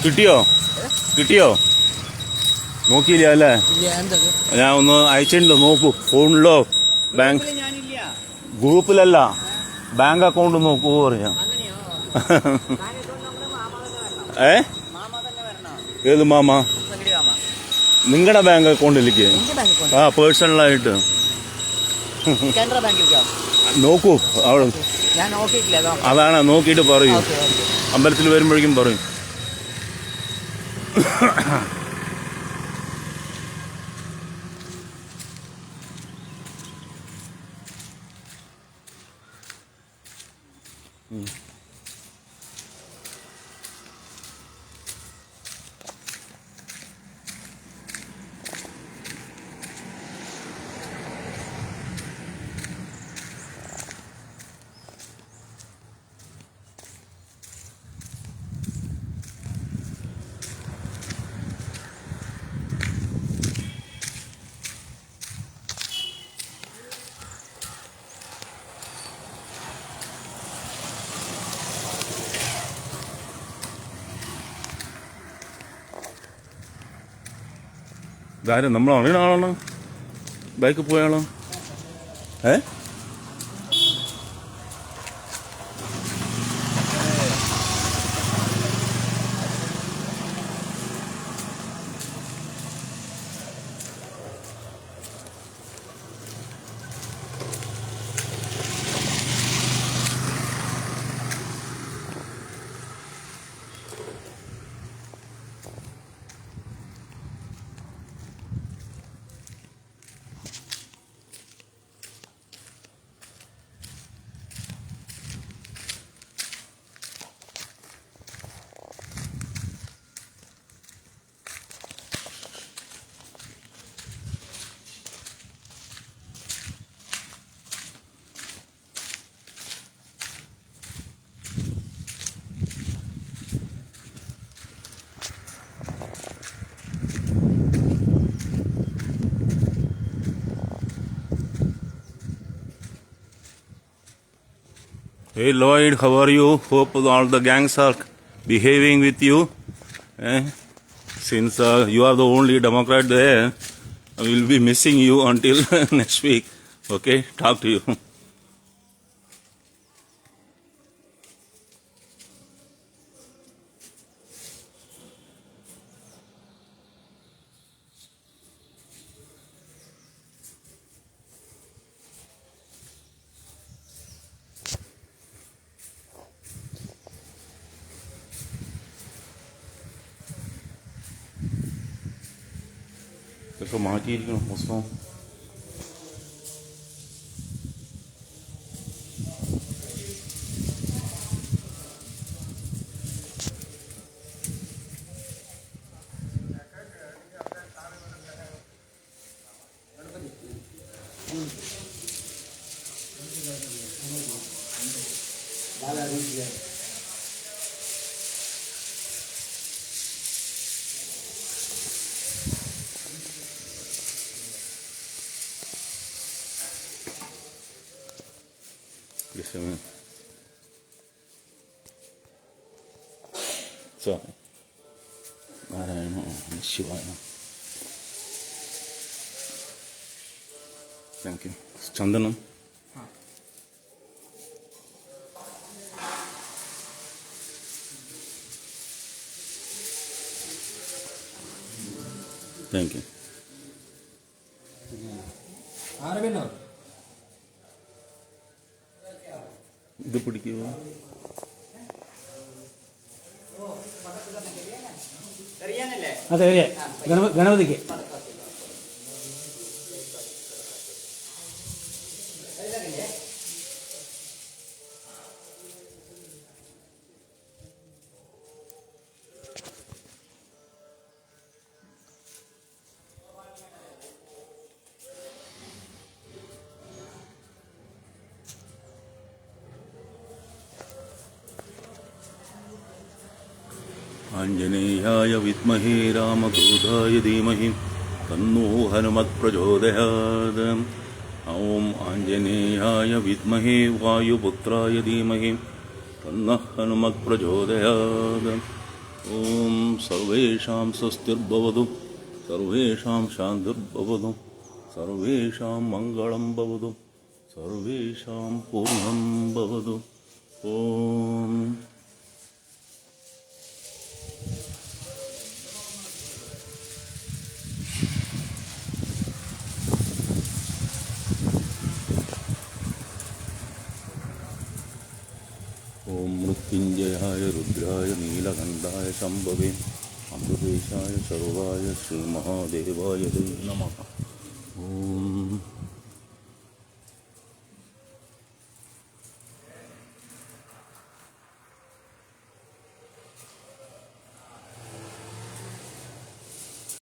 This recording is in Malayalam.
കിട്ടിയോ കിട്ടിയോ നോക്കിയില്ല അല്ലേ? ഞാൻ ഒന്ന് അയച്ചിട്ടുണ്ടോ നോക്കൂ. ഫോണിലോ ബാങ്ക് ഗ്രൂപ്പിലല്ല, ബാങ്ക് അക്കൗണ്ട് നോക്കൂ പറയാം. ഏത് മാമ? നിങ്ങളുടെ ബാങ്ക് അക്കൗണ്ടിലേക്ക് പേഴ്സണലായിട്ട് നോക്കൂ. അവിടെ അതാണ്, നോക്കിയിട്ട് പറയൂ. അമ്പലത്തിൽ വരുമ്പോഴേക്കും പറയും. ഇതാരും നമ്മൾ അറിയുന്ന ആളാണ്. ബൈക്കിൽ പോയാളോ? Hey Lloyd, how are you? Hope all the gangs are behaving with you. Since you are the only Democrat there, I will be missing you until next week. Okay, talk to you. ഇതൊക്കെ മാറ്റിയിരിക്കണം പുസ്തകം. So, നാരായണ ശിവായ. Thank you. ചന്ദനം താങ്ക് യു. ഇത് പിടിക്കുക. അതെ ഗണപതിക്ക് ആഞ്ജനേയായ വിദ്മഹേ രാമദൂതായ ധീമഹി തന്നോ ഹനുമത് പ്രചോദയാത്. ഓം ആഞ്ജനേയായ വിദ്മഹേ വായുപുത്രായ ധീമഹി തന്നഃ ഹനുമത് പ്രചോദയാത്. ഓം സർവേഷാം സ്വസ്തിർഭവതു സർവേഷാം ശാന്തിർഭവതു സർവേഷാം മംഗളം ഭവതു സർവേഷാം പൂർണ്ണം ഭവതു. ഓം ഓം മൃത്യുഞ്ജയായ രുദ്രായ നീലകണ്ഠായ ശംഭവേ അമൃതേശായ സർവായ ശ്രീമഹാദേവായ നമഃ. ഓം